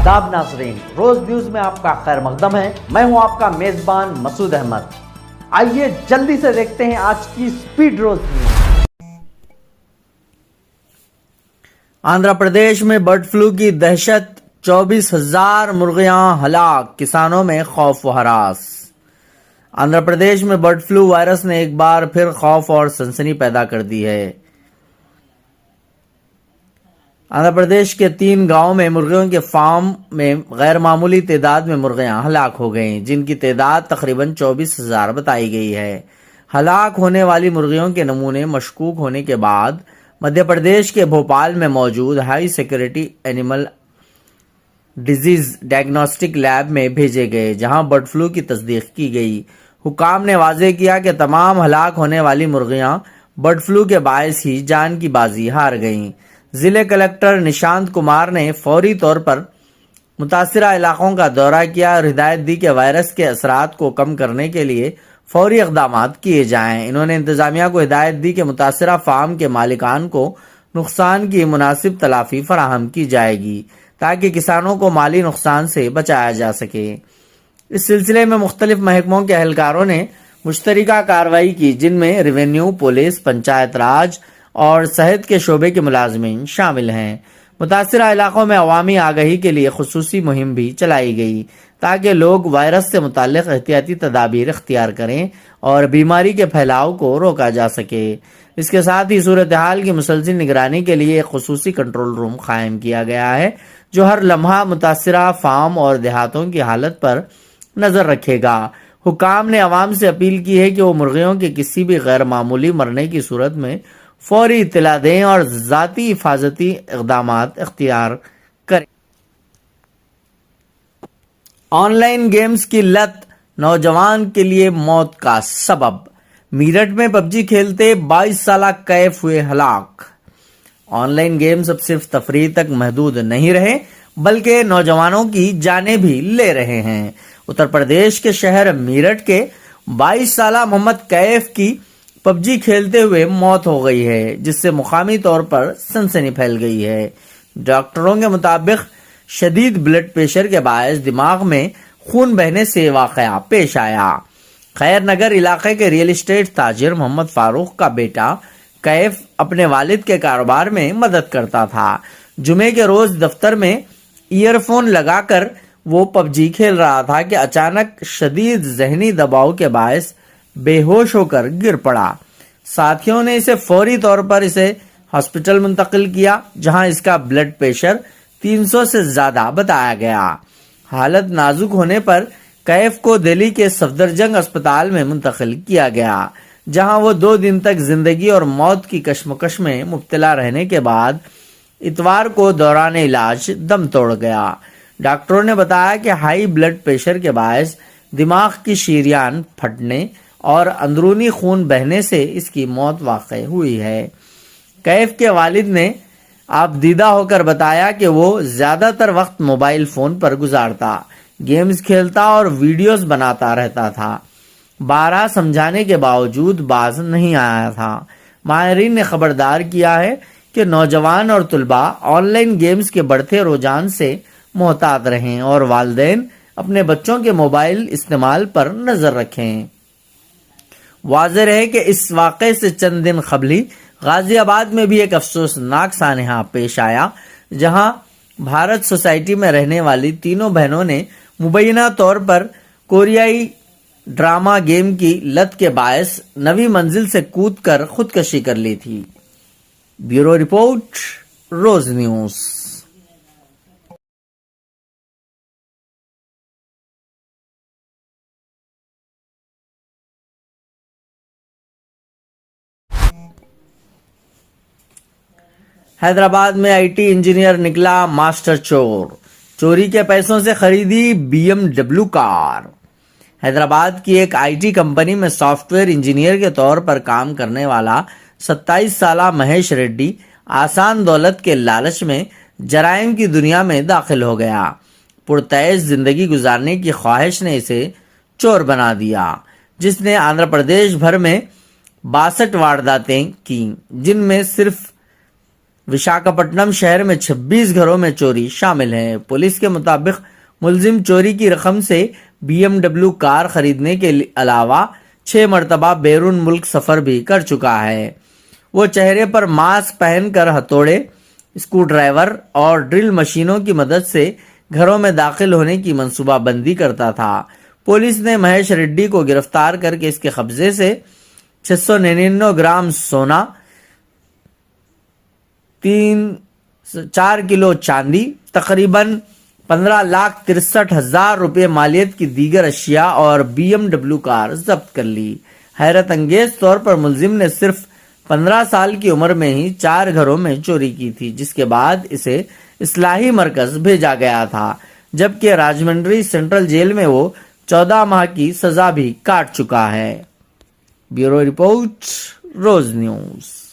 आदाब नाज़रीन, रोज न्यूज में आपका खैर मकदम है। मैं हूं आपका मेजबान मसूद अहमद। आइए जल्दी से देखते हैं आज की स्पीड रोज न्यूज। आंध्र प्रदेश में बर्ड फ्लू की दहशत, 24,000 मुर्गियां हलाक, किसानों में खौफ व हरास। आंध्र प्रदेश में बर्ड फ्लू वायरस ने एक बार फिर खौफ और सनसनी पैदा कर दी है। आंध्र प्रदेश के 3 गांवों में मुर्गियों के फार्म में गैर मामूली तादाद में मुर्गियां हलाक हो गईं, जिनकी तादाद तकरीबन 24,000 बताई गई है। हलाक होने वाली मुर्गियों के नमूने मशकूक होने के बाद मध्य प्रदेश के भोपाल में मौजूद high security animal disease diagnostic lab में भेजे गए, जहां बर्ड फ्लू की तस्दीक की गई। हुकाम ने वाज़ेह किया कि तमाम हलाक होने वाली मुर्गियां बर्ड फ्लू के बायस ही जान की बाजी हार गईं। जिले कलेक्टर निशांत कुमार ने फौरी तौर पर मुतासिरा इलाकों का दौरा किया और हिदायत दी कि वायरस के असरात को कम करने के लिए फौरी इक़दामात किए जाएं। इन्होंने इंतजामिया को हिदायत दी कि मुतासिरा फार्म के मालिकान को नुकसान की मुनासिब तलाफी फराहम की जाएगी, ताकि किसानों को माली नुकसान से बचाया जा सके। इस सिलसिले में मुख्तलिफ महकमों के अहलकारों ने मुश्तरका कार्रवाई की, जिनमें रेवेन्यू, पुलिस, पंचायत राज और सेहत के शोबे के मुलाजमीन शामिल हैं। मुतासिरा इलाकों में अवामी आगाही के लिए खुसूसी मुहिम भी चलाई गई, ताकि लोग वायरस से मुताल्लिक एहतियाती तदाबीर इख्तियार करें और बीमारी के फैलाव को रोका जा सके। इसके साथ ही सूरत हाल की मुसलसल निगरानी के लिए एक खुसूसी कंट्रोल रूम कायम किया गया है, जो हर लम्हा मुतासिरा फार्म और देहातों की हालत पर नजर रखेगा। हुकाम ने अवाम से अपील की है कि वो मुर्गियों के किसी भी गैर मामूली मरने की सूरत में फौरी इत्तला दें और ज़ाती हिफाजती इक़दामात इख्तियार करें। ऑनलाइन गेम्स की लत नौजवान के लिए मौत का सबब। मीरठ में पबजी खेलते 22 साला कैफ हुए हलाक। ऑनलाइन गेम्स अब सिर्फ तफरीह तक महदूद नहीं रहे, बल्कि नौजवानों की जानें भी ले रहे हैं। उत्तर प्रदेश के शहर मीरठ के 22 साला मोहम्मद कैफ की पबजी खेलते हुए मौत हो गई है, जिससे मुकामी तौर पर सनसनी फैल गई है। डॉक्टरों के मुताबिक शदीद ब्लड प्रेशर के बायस दिमाग में खून बहने से वाकया पेश आया। खैर नगर इलाके के रियल एस्टेट ताजिर मोहम्मद फारूक का बेटा कैफ अपने वालिद के कारोबार में मदद करता था। जुमे के रोज दफ्तर में ईयरफोन लगाकर वो पबजी खेल रहा था कि अचानक शदीद जहनी दबाव के बायस बेहोश होकर गिर पड़ा। साथियों ने इसे फौरी तौर पर हॉस्पिटल मुंतकिल किया, जहां इसका ब्लड प्रेशर 300 से ज्यादा बताया गया। हालत नाजुक होने पर कैफ को दिल्ली के सफदरजंग अस्पताल में मुंतकिल किया गया, जहां वो 2 दिन तक जिंदगी और मौत की कश्मकश में मुब्तला रहने के बाद इतवार को दौरान इलाज दम तोड़ गया। डॉक्टरों ने बताया कि हाई ब्लड प्रेशर के बायस दिमाग की शीरियान फटने और अंदरूनी खून बहने से इसकी मौत वाक़ई हुई है। कैफ के वालिद ने आपदीदा होकर बताया कि वो ज्यादातर वक्त मोबाइल फोन पर गुजारता, गेम्स खेलता और वीडियोस बनाता रहता था। 12 समझाने के बावजूद बाज नहीं आया था। माहिरीन ने खबरदार किया है कि नौजवान और तुलबा ऑनलाइन गेम्स के बढ़ते रुझान से मोहतात रहें और वालिदैन अपने बच्चों के मोबाइल इस्तेमाल पर नजर रखें। वाज़ेह रहे कि इस वाक़े से चंद दिन कबली गाजियाबाद में भी एक अफसोसनाक सानहा पेश आया, जहां भारत सोसाइटी में रहने वाली 3 बहनों ने मुबैना तौर पर कोरियाई ड्रामा गेम की लत के बायस 9वीं मंजिल से कूदकर खुदकशी कर ली थी। ब्यूरो रिपोर्ट, रोज न्यूज। हैदराबाद में आईटी इंजीनियर निकला मास्टर चोर, चोरी के पैसों से खरीदी BMW कार। हैदराबाद की एक आईटी कंपनी में सॉफ्टवेयर इंजीनियर के तौर पर काम करने वाला 27 साला महेश रेड्डी आसान दौलत के लालच में जराइम की दुनिया में दाखिल हो गया। पुरतैश जिंदगी गुजारने की ख्वाहिश ने इसे चोर बना दिया, जिसने आंध्र प्रदेश भर में 62 वारदातें की, जिनमें सिर्फ विशाखापट्टनम शहर में 26 घरों में चोरी शामिल है। पुलिस के मुताबिक मुलजिम चोरी की रकम से BMW कार खरीदने के अलावा 6 मरतबा बैरून मुल्क सफर भी कर चुका है। वो चेहरे पर मास्क पहनकर हथौड़े, स्क्रूड्राइवर और ड्रिल मशीनों की मदद से घरों में दाखिल होने की मंसूबाबंदी करता था। पुलिस ने महेश रेड्डी को गिरफ्तार करके इसके कब्जे से 699 ग्राम सोना, 4 किलो चांदी, तकरीबन 15,63,000 रुपये मालियत की दीगर अशिया और BMW कार जब्त कर ली। हैरत अंगेज तौर पर मुलजिम ने सिर्फ 15 साल की उम्र में ही 4 घरों में चोरी की थी, जिसके बाद इसे इस्लाही मरकज भेजा गया था, जबकि राजमंड्री सेंट्रल जेल में वो 14 माह की सजा भी काट चुका है। ब्यूरो रिपोर्ट, रोज न्यूज।